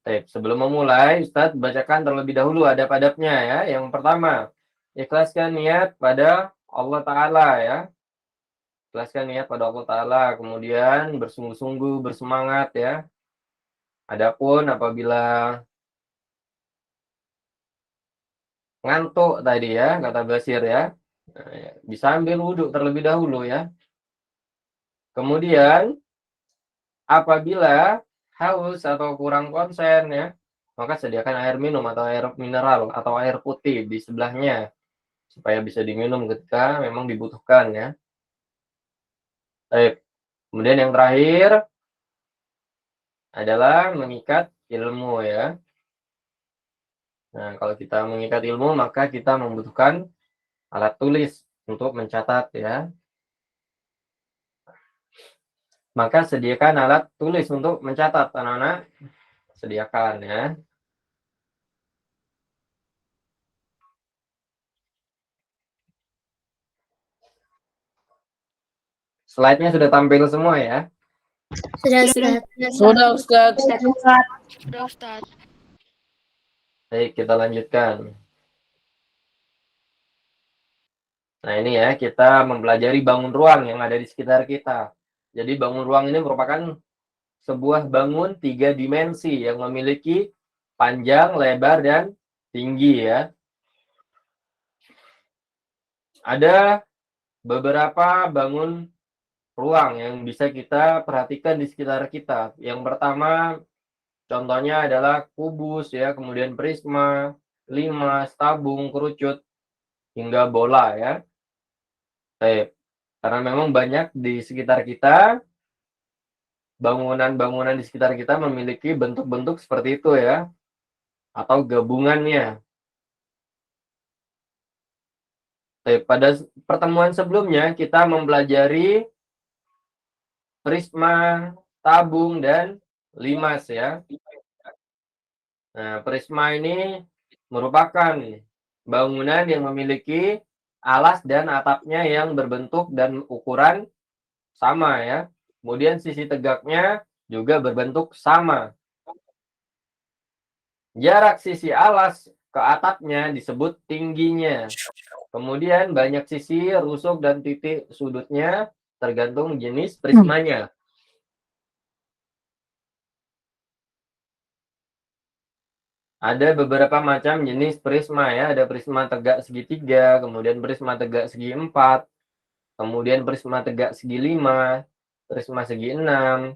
Baik, sebelum memulai, Ustadz bacakan terlebih dahulu adab-adabnya ya. Yang pertama, ikhlaskan niat pada Allah Ta'ala ya. Ikhlaskan niat pada Allah Ta'ala. Kemudian bersungguh-sungguh, bersemangat ya. Adapun apabila ngantuk tadi ya, kata Basir ya. Nah, ya, bisa ambil wudhu terlebih dahulu ya. Kemudian apabila haus atau kurang konsen ya, maka sediakan air minum atau air mineral atau air putih di sebelahnya supaya bisa diminum ketika memang dibutuhkan ya. Baik. Kemudian yang terakhir adalah mengikat ilmu ya. Nah, kalau kita mengikat ilmu maka kita membutuhkan alat tulis untuk mencatat ya. Maka sediakan alat tulis untuk mencatat, anak-anak. Sediakan ya. Slide-nya sudah tampil semua ya. Sudah, Ustaz. Sudah, Ustaz. Sudah, Ustaz. Baik, kita lanjutkan. Nah, ini ya, kita mempelajari bangun ruang yang ada di sekitar kita. Jadi bangun ruang ini merupakan sebuah bangun 3 dimensi yang memiliki panjang, lebar, dan tinggi ya. Ada beberapa bangun ruang yang bisa kita perhatikan di sekitar kita. Yang pertama, contohnya adalah kubus ya, kemudian prisma, limas, tabung, kerucut, hingga bola ya. Baik. Karena memang banyak di sekitar kita, bangunan-bangunan di sekitar kita memiliki bentuk-bentuk seperti itu ya, atau gabungannya. Baik, pada pertemuan sebelumnya kita mempelajari prisma, tabung, dan limas ya. Nah, prisma ini merupakan bangunan yang memiliki alas dan atapnya yang berbentuk dan ukuran sama ya. Kemudian sisi tegaknya juga berbentuk sama. Jarak sisi alas ke atapnya disebut tingginya. Kemudian banyak sisi, rusuk, dan titik sudutnya tergantung jenis prismanya. Ada beberapa macam jenis prisma ya. Ada prisma tegak segitiga, kemudian prisma tegak segi 4, kemudian prisma tegak segi 5, prisma segi 6,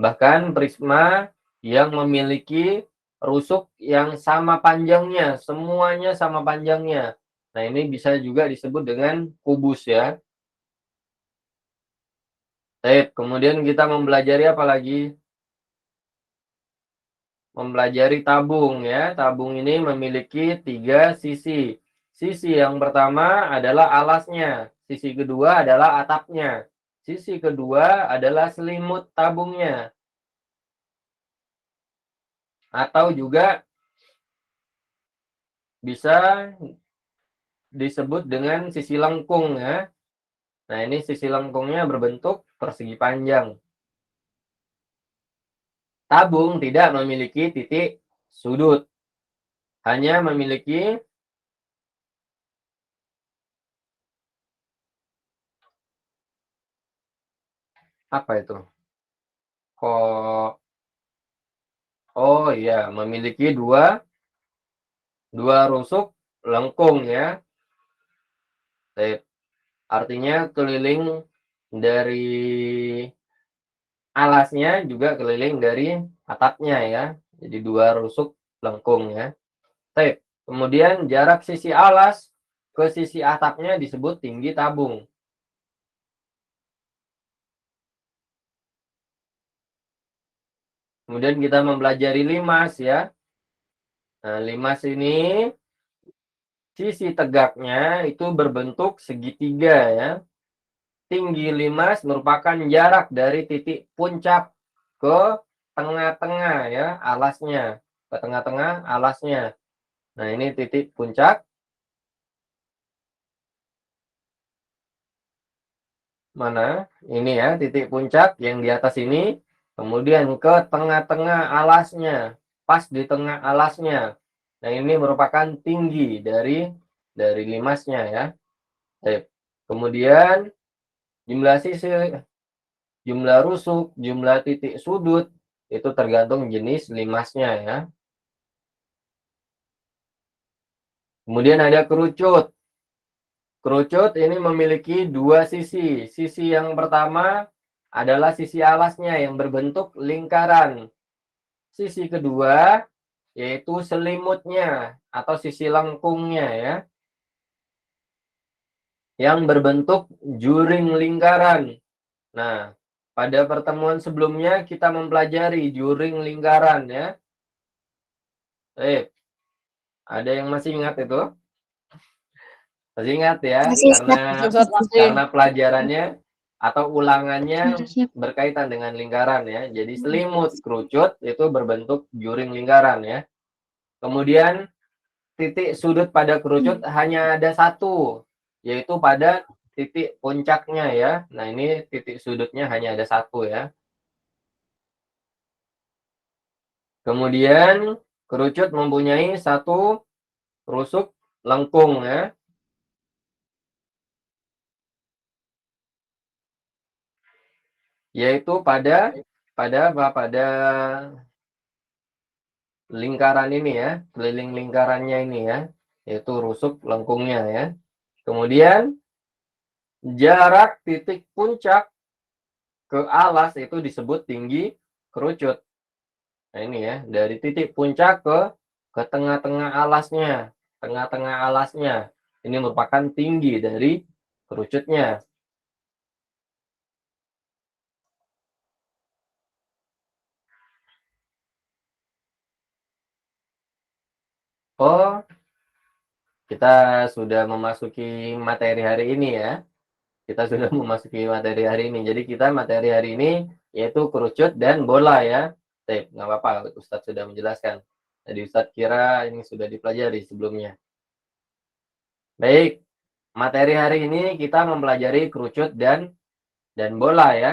bahkan prisma yang memiliki rusuk yang sama panjangnya, semuanya sama panjangnya. Nah, ini bisa juga disebut dengan kubus ya. Baik, kemudian kita mempelajari apa lagi? Mempelajari tabung ya. Tabung ini memiliki 3 sisi. Sisi yang pertama adalah alasnya. Sisi kedua adalah atapnya. Sisi kedua adalah selimut tabungnya. Atau juga bisa disebut dengan sisi lengkung ya. Nah, ini sisi lengkungnya berbentuk persegi panjang. Tabung tidak memiliki titik sudut. Hanya memiliki apa itu? Oh iya, memiliki dua rusuk lengkung ya. Artinya keliling dari alasnya juga keliling dari atapnya ya. Jadi 2 rusuk lengkung ya. Kemudian jarak sisi alas ke sisi atapnya disebut tinggi tabung. Kemudian kita mempelajari limas ya. Nah, limas ini sisi tegaknya itu berbentuk segitiga ya. Tinggi limas merupakan jarak dari titik puncak ke tengah-tengah ya alasnya. Ke tengah-tengah alasnya. Nah, ini titik puncak. Mana? Ini ya, titik puncak yang di atas ini. Kemudian ke tengah-tengah alasnya. pas di tengah alasnya. Nah, ini merupakan tinggi dari limasnya ya. Baik. Kemudian jumlah sisi, jumlah rusuk, jumlah titik sudut itu tergantung jenis limasnya ya. Kemudian ada kerucut. Kerucut ini memiliki dua sisi. Sisi yang pertama adalah sisi alasnya yang berbentuk lingkaran. Sisi kedua yaitu selimutnya atau sisi lengkungnya ya, yang berbentuk juring lingkaran. Nah, pada pertemuan sebelumnya kita mempelajari juring lingkaran ya. Ada yang masih ingat itu? Masih ingat ya? Masih, Karena pelajarannya atau ulangannya berkaitan dengan lingkaran ya. Jadi selimut kerucut itu berbentuk juring lingkaran ya. Kemudian titik sudut pada kerucut hanya ada satu, yaitu pada titik puncaknya ya. Nah, ini titik sudutnya hanya ada satu ya. Kemudian kerucut mempunyai satu rusuk lengkung ya. Yaitu pada lingkaran ini ya, keliling lingkarannya ini ya, yaitu rusuk lengkungnya ya. Kemudian jarak titik puncak ke alas itu disebut tinggi kerucut. Nah, ini ya, dari titik puncak ke tengah-tengah alasnya. Tengah-tengah alasnya. Ini merupakan tinggi dari kerucutnya. Oh, kita sudah memasuki materi hari ini ya. Kita sudah memasuki materi hari ini. Jadi kita materi hari ini yaitu kerucut dan bola ya. Nggak apa-apa, Ustadz sudah menjelaskan. Jadi Ustadz kira ini sudah dipelajari sebelumnya. Baik, materi hari ini kita mempelajari kerucut dan bola ya.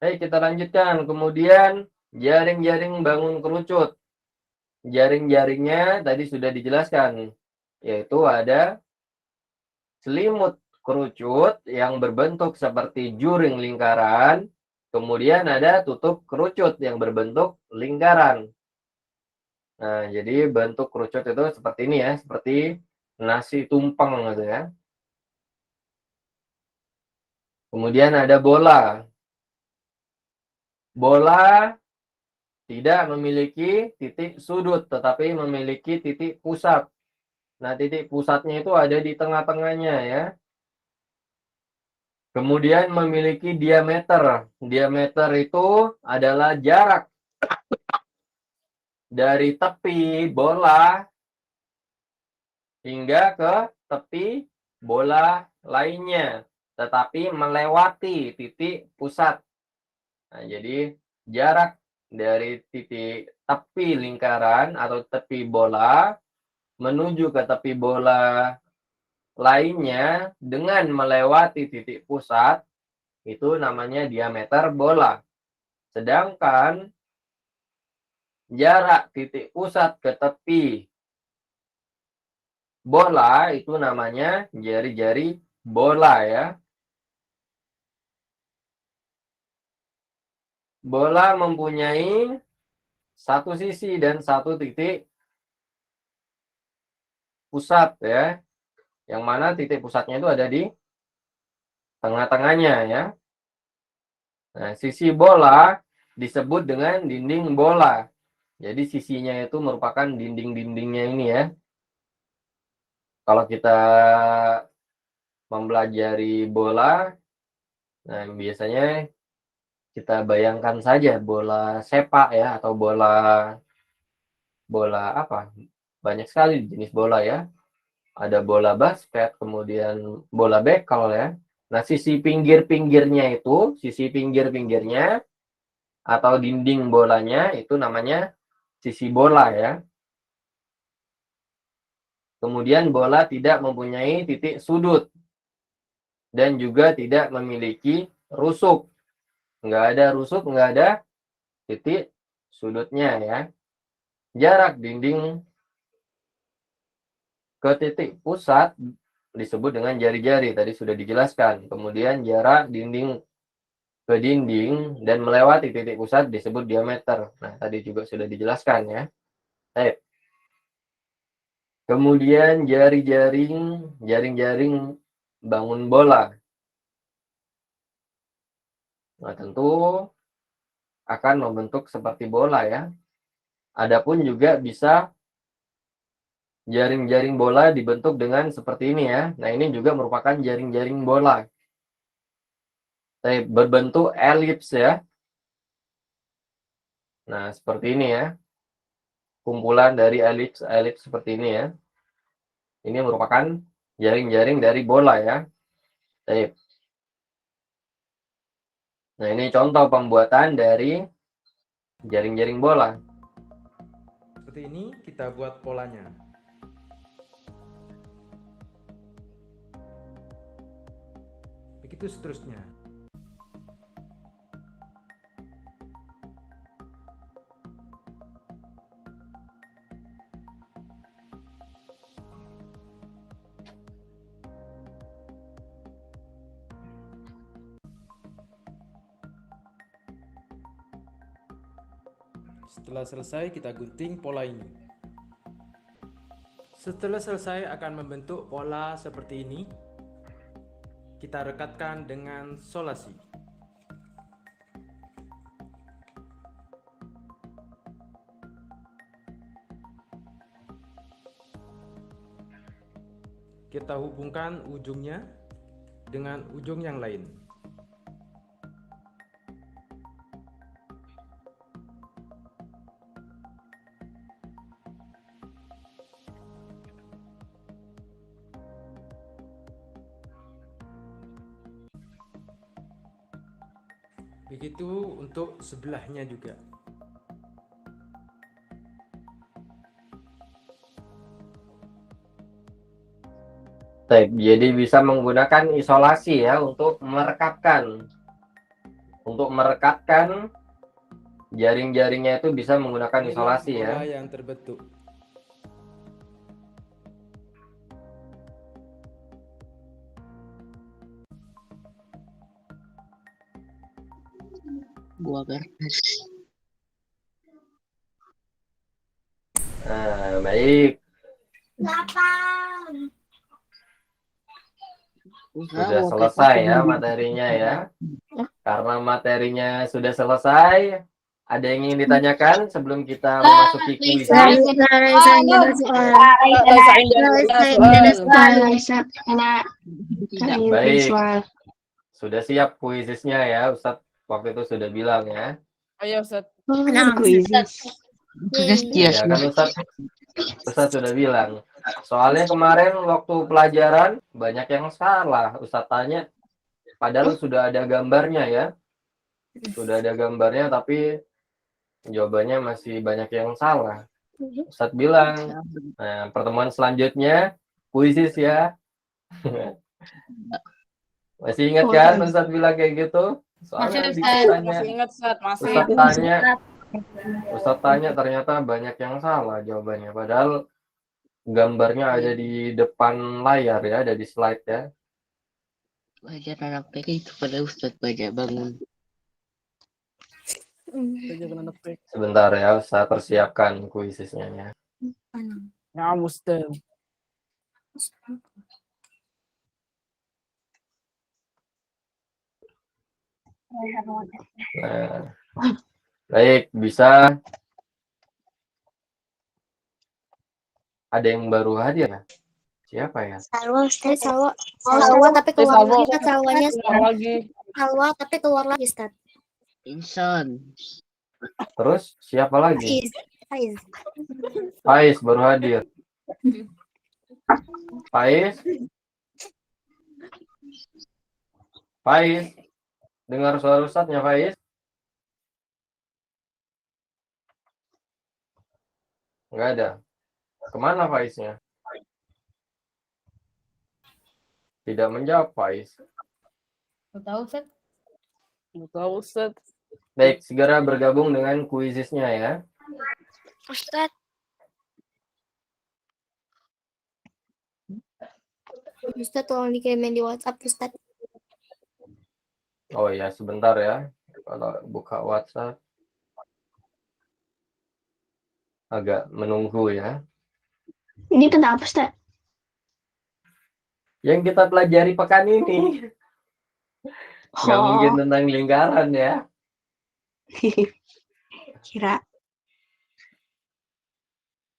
Baik, kita lanjutkan. Kemudian jaring-jaring bangun kerucut. Jaring-jaringnya tadi sudah dijelaskan, yaitu ada selimut kerucut yang berbentuk seperti juring lingkaran, kemudian ada tutup kerucut yang berbentuk lingkaran. Nah, jadi bentuk kerucut itu seperti ini ya, seperti nasi tumpeng gitu ya. Kemudian ada bola. Bola tidak memiliki titik sudut, tetapi memiliki titik pusat. Nah, titik pusatnya itu ada di tengah-tengahnya ya. Kemudian memiliki diameter. Diameter itu adalah jarak dari tepi bola hingga ke tepi bola lainnya, tetapi melewati titik pusat. Nah, jadi jarak dari titik tepi lingkaran atau tepi bola menuju ke tepi bola lainnya dengan melewati titik pusat itu namanya diameter bola. Sedangkan jarak titik pusat ke tepi bola itu namanya jari-jari bola ya. Bola mempunyai satu sisi dan satu titik pusat ya. Yang mana titik pusatnya itu ada di tengah-tengahnya ya. Nah, sisi bola disebut dengan dinding bola. Jadi sisinya itu merupakan dinding-dindingnya ini ya. Kalau kita mempelajari bola, nah biasanya kita bayangkan saja bola sepak ya, atau bola apa? Banyak sekali jenis bola ya. Ada bola basket, kemudian bola bekel ya. Nah, sisi pinggir-pinggirnya itu, sisi pinggir-pinggirnya atau dinding bolanya itu namanya sisi bola ya. Kemudian bola tidak mempunyai titik sudut dan juga tidak memiliki rusuk. Nggak ada rusuk, nggak ada titik sudutnya ya. Jarak dinding ke titik pusat disebut dengan jari-jari, tadi sudah dijelaskan. Kemudian jarak dinding ke dinding dan melewati titik pusat disebut diameter. Nah, tadi juga sudah dijelaskan ya. Baik. Kemudian jaring-jaring bangun bola. Nah, tentu akan membentuk seperti bola ya. Adapun juga bisa jaring-jaring bola dibentuk dengan seperti ini ya. Nah, ini juga merupakan jaring-jaring bola. Berbentuk elips ya. Nah, seperti ini ya. Kumpulan dari elips seperti ini ya. Ini merupakan jaring-jaring dari bola ya. Baik. Nah, ini contoh pembuatan dari jaring-jaring bola. Seperti ini kita buat polanya. Begitu seterusnya. Setelah selesai kita gunting pola ini. Setelah selesai akan membentuk pola seperti ini. Kita rekatkan dengan solasi. Kita hubungkan ujungnya dengan ujung yang lain. Begitu untuk sebelahnya juga. Baik, jadi bisa menggunakan isolasi ya untuk merekatkan. Untuk merekatkan jaring-jaringnya itu bisa menggunakan Inilah isolasi bola ya. yang terbentuk. Buah kertas. Nah, baik. Sudah selesai ya materinya ya. Karena materinya sudah selesai, ada yang ingin ditanyakan sebelum kita memasuki kuis? Baik, sudah siap kuisisnya ya, Ustadz waktu itu sudah bilang ya. Ayo, Ustaz. Iya kan Ustadz sudah bilang. Soalnya kemarin waktu pelajaran banyak yang salah. Ustadz tanya, padahal sudah ada gambarnya ya. Sudah ada gambarnya tapi jawabannya masih banyak yang salah. Ustadz bilang, nah, pertemuan selanjutnya kuisis ya. Masih ingat kan Ustadz bilang kayak gitu? Soalnya Masih ingat, Ustaz. Masih. Ustadz tanya ternyata banyak yang salah jawabannya. Padahal gambarnya ada di depan layar ya, ada di slide ya. Wajar anak PK itu pada Ustadz baca bangun. Sebentar ya, saya persiapkan kuisisnya ya. Ya, Ustaz. Nah, baik, bisa. Ada yang baru hadir ya? Siapa ya? Salwa, Ustaz. Salwa tapi keluar lagi. Ustaz, Salwanya. Lagi. Salwa tapi keluar lagi, Ustaz. Insan. Terus siapa lagi? Faiz. Faiz baru hadir. Faiz, dengar suara Ustadznya Faiz? Enggak ada. Kemana Faiznya? Tidak menjawab Faiz. Tahu, Ustaz. Tahu, Ustaz. Baik, segera bergabung dengan kuisisnya ya. Ustadz, Ustadz tolong dikirimin di WhatsApp, Ustadz. Oh ya, sebentar ya. Kalau buka WhatsApp agak menunggu ya. Ini tentang apa, Ustadz? Yang kita pelajari pekan ini nggak mungkin Oh, tentang lingkaran ya. kira.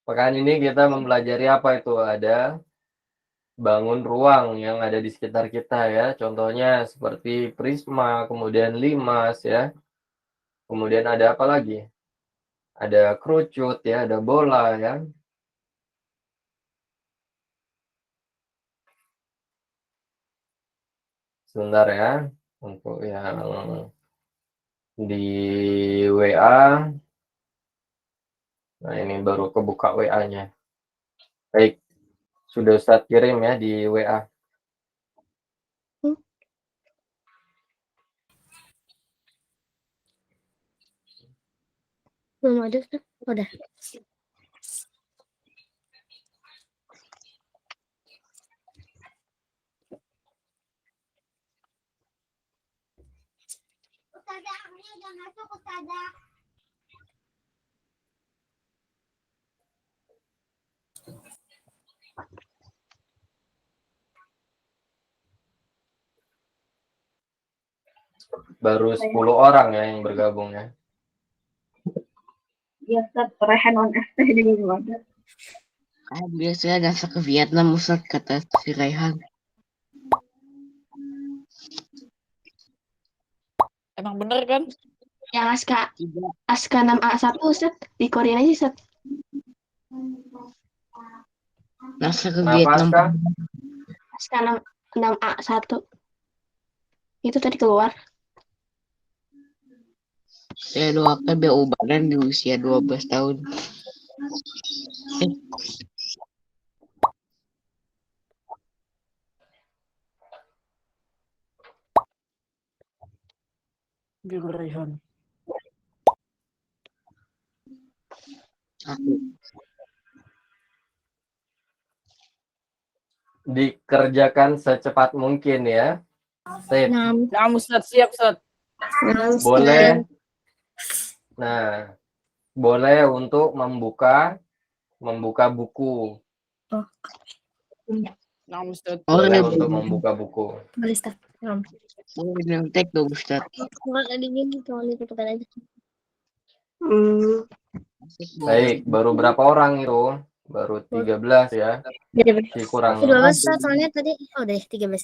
Pekan ini kita mempelajari apa itu? Ada bangun ruang yang ada di sekitar kita ya. Contohnya seperti prisma, kemudian limas ya. Kemudian ada apa lagi? Ada kerucut ya, ada bola ya. Sebentar ya untuk yang di WA. Nah, ini baru kebuka WA-nya. Baik, sudah Ustadz kirim ya di WA. Belum ada, Ustadz. Udah. Baru 10 orang ya yang bergabung ya. Iya, Ustaz, Rehan on FT juga belum ada. Biasanya dasar ke Vietnam Ustadz, kata si Raihan. Emang bener kan? Yang Aska, Tidak. Aska 6A1, Ustadz. Di Korea aja, Ustadz. Dasar ke Kenapa, Vietnam. Aska? Aska 6A1. Itu tadi keluar. Saya doakan biar ubanan di usia 12 tahun. Biru Rehan. Aku. Dikerjakan secepat mungkin ya. Sip. Nah, Ustadz, siap Ustadz. Boleh. Nah, boleh untuk membuka buku. Nah Ustadz. Oh, Boleh ada untuk membuka buku. boleh, Ustadz. boleh nontek dong Ustadz. Nggak ada gini, cuma ditutup aja. Baik, baru berapa orang itu? Baru 13 ya. Masih kurang 12 Ustadz, soalnya tadi, oh deh, 13.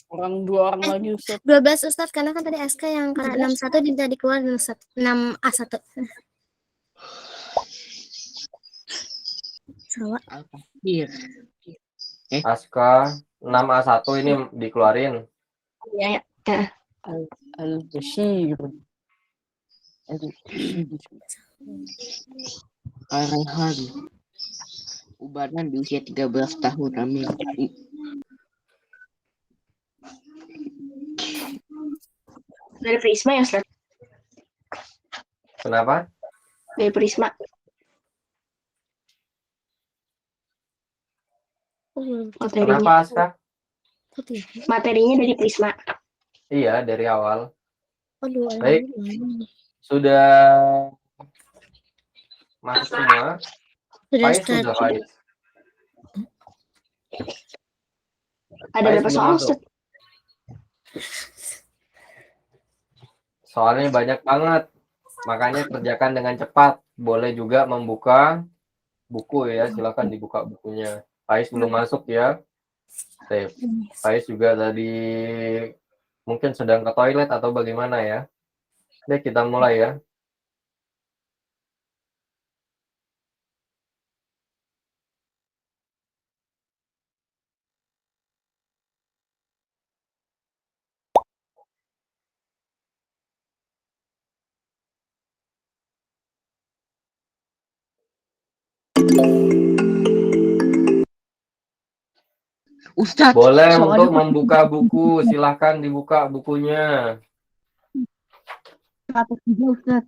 Kurang 2 orang lagi Ustadz. 12 Ustadz, karena kan tadi Aska yang karena 61 tidak dikeluarin Ustadz. 6A1. Salah. Iya. Aska 6A1 ini dikeluarin. Ya, ya. Al-Bashir. Raihan. Ubanan di usia 13 tahun. Amin. Dari Prisma ya, Ustadz? Kenapa? Dari Prisma. Kenapa Aska? Materinya dari Prisma. Iya, dari awal. Aduh, Baik. Sudah masuk semua. Sudah, Faiz Ustadz. sudah Faiz. Ada Faiz berapa belum soal, masuk. Ustadz? Soalnya banyak banget. Makanya kerjakan dengan cepat. Boleh juga membuka buku ya. Silakan dibuka bukunya. Faiz belum masuk ya. Sip. Faiz juga tadi mungkin sedang ke toilet atau bagaimana ya. Baik, kita mulai ya. Ustadz. Boleh soalnya untuk membuka buku. Silahkan dibuka bukunya. 103 Ustaz.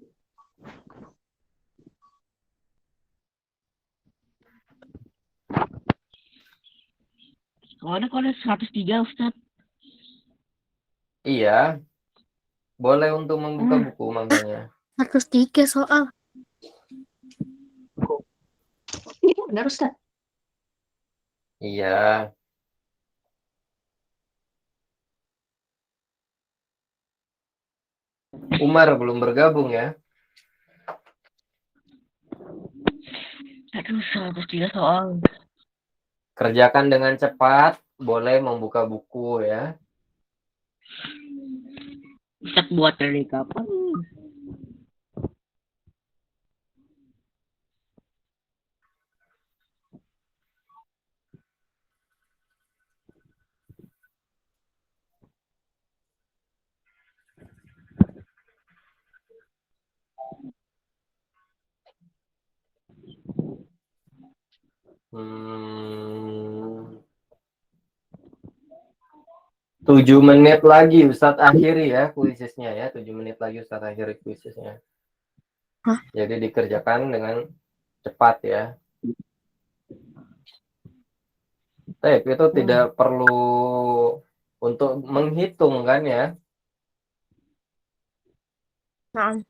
Soalnya kalau 103 Ustaz. Iya, boleh untuk membuka buku makanya. 103 soal. Iya, benar Ustaz. Iya. Umar belum bergabung ya. Aduh, 103 soal. Kerjakan dengan cepat, boleh membuka buku ya. Ustaz buat dari kapan? Hmm, 7 menit lagi Ustadz akhiri ya kuisisnya ya. 7 menit lagi Ustadz akhiri kuisisnya. Hah? Jadi dikerjakan dengan cepat ya. Tapi itu tidak perlu untuk menghitung kan ya. Nah,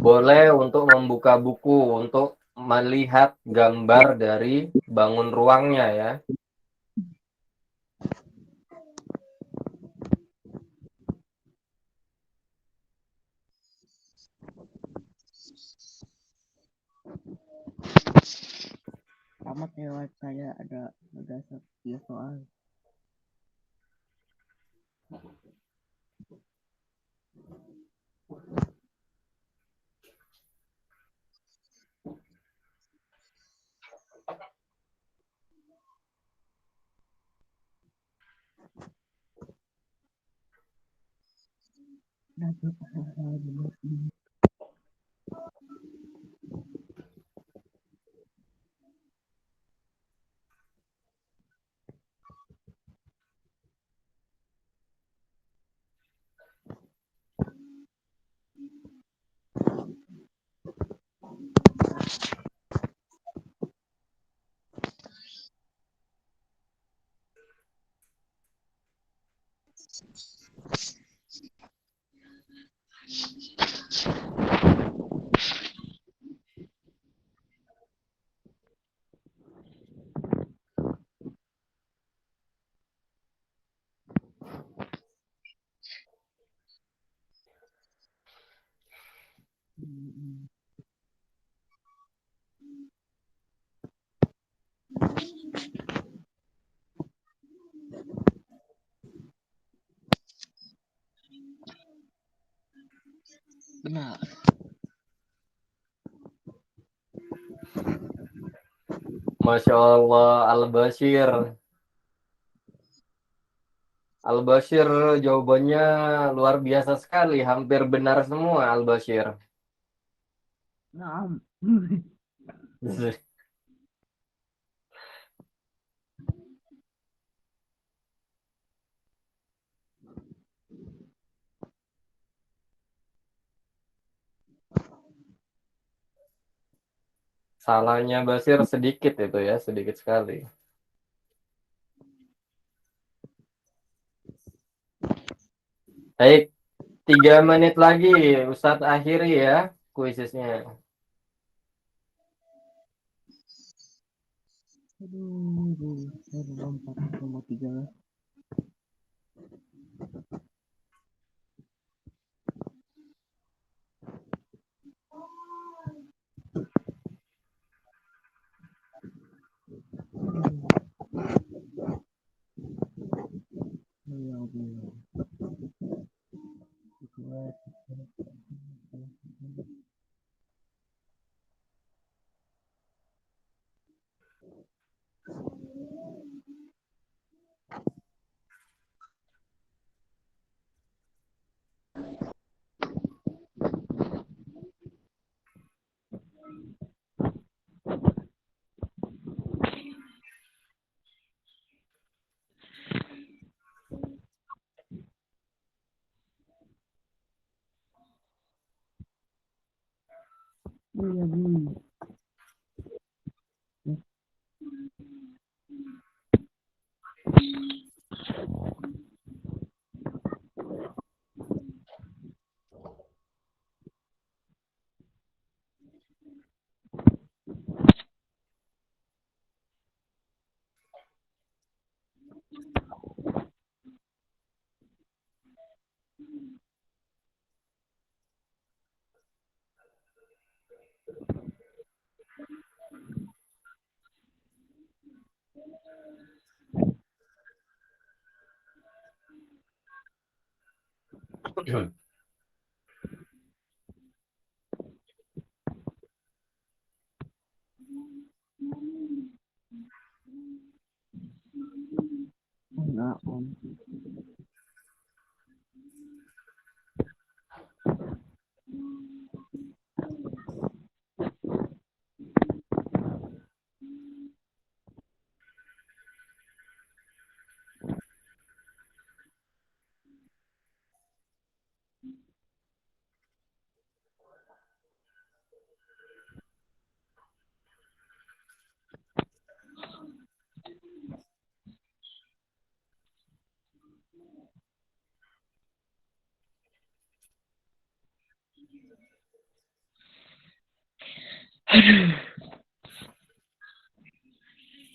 Boleh untuk membuka buku untuk melihat gambar dari bangun ruangnya ya. Tamat lewat saya ada 103 soal. Benar. Masya Allah, Al-Bashir. Al-Bashir jawabannya luar biasa sekali, hampir benar semua Al-Bashir. Nah, Salahnya Bashir sedikit itu ya, sedikit sekali. Baik, 3 menit lagi Ustadz akhiri ya kuisisnya. saya belum 4,3. Ya Allah.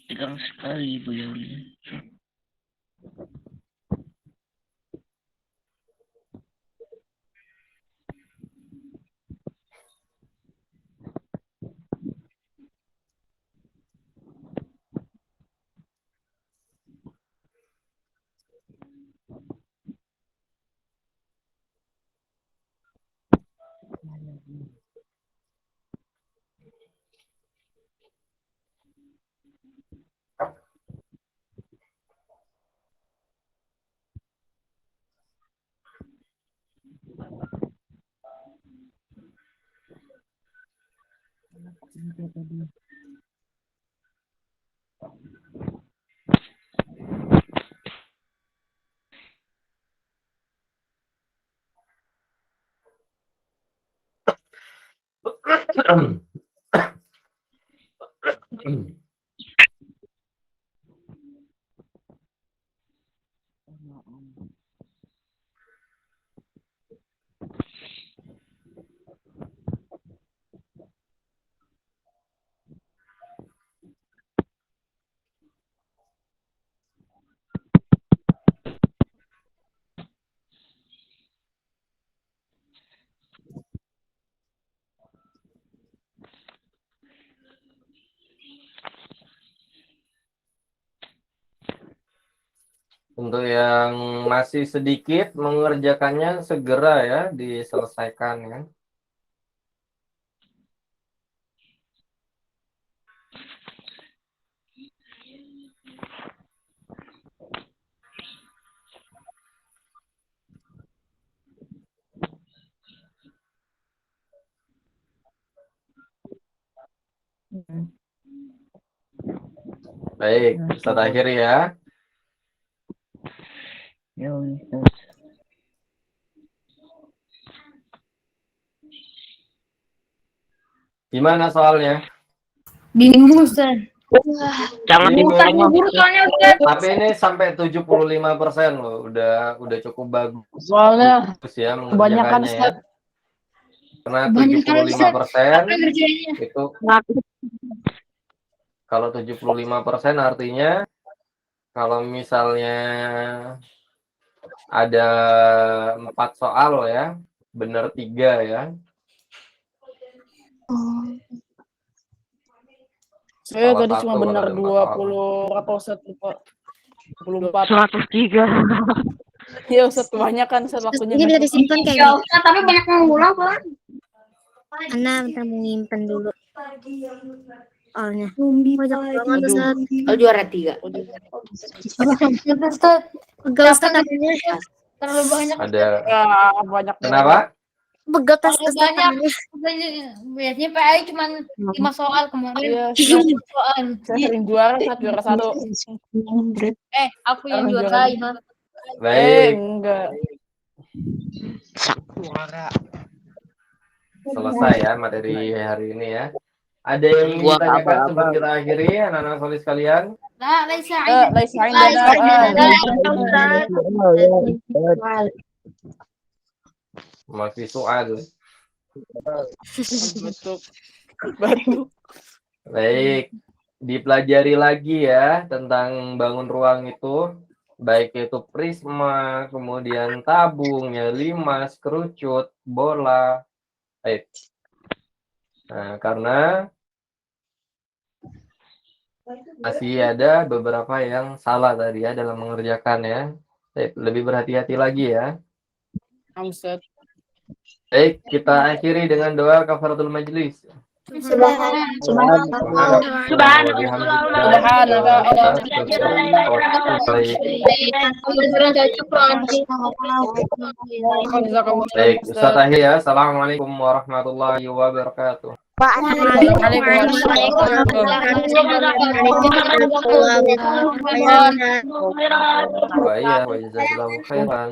Tegang sekali Bu Yuli. Untuk yang masih sedikit mengerjakannya segera ya diselesaikan ya. Baik, Ustaz akhir ya. Ya Ustaz. Gimana soalnya? Bingung, Ustaz. Jangan Bingung. dibuka. Tapi ini sampai 75% loh, udah cukup bagus Soalnya ya kebanyakan mengerjakannya ya. Ustaz. Karena Kebanyakan, 75% ngerjainnya? itu kalau 75% artinya kalau misalnya ada 4 soal loh ya, benar 3 ya. Saya Salah tadi satu cuma kalau benar ada 4 soal. 20 berapa Ustaz, lupa. 24. 103. Iya Ustaz, kebanyakan Ustaz waktunya. Ini bisa disimpan Ya kayaknya. Ustaz, tapi banyak yang ngulang kan? Ana bentar mau nyimpen dulu. Soalnya. Banyak banget, Ustaz. Oh, juara 3. Ustaz, Pegal, Ustaz, tangannya. terlalu banyak. Ada Ya, banyak. kenapa? Pegal tas Terlalu Ustaz banyak. tangannya. Biasanya PAI cuma 5 soal kemarin. Iya, 10 soal. saya sering juara Ustaz, juara 1. Aku yang Sekarang juara. juara. Baik. Enggak. Juara. selesai ya materi hari ini ya. Ada yang ingin Buat ditanyakan apa-apa. sebelum kita akhiri, anak-anak solid sekalian? لا ليس ليس عندنا Masih soal. Bentuk batu. Baik, dipelajari lagi ya tentang bangun ruang itu, baik itu prisma, kemudian tabung, ya, limas, kerucut, bola. Baik. Nah, karena masih ada beberapa yang salah tadi ya dalam mengerjakan ya. Baik, lebih berhati-hati lagi ya. Ustaz. Baik, kita akhiri dengan doa kafaratul majlis. Subhanallah. Baik, Ustaz Tahir ya. Assalamualaikum warahmatullahi wabarakatuh. Wa iya, wa jazakallahu khairan.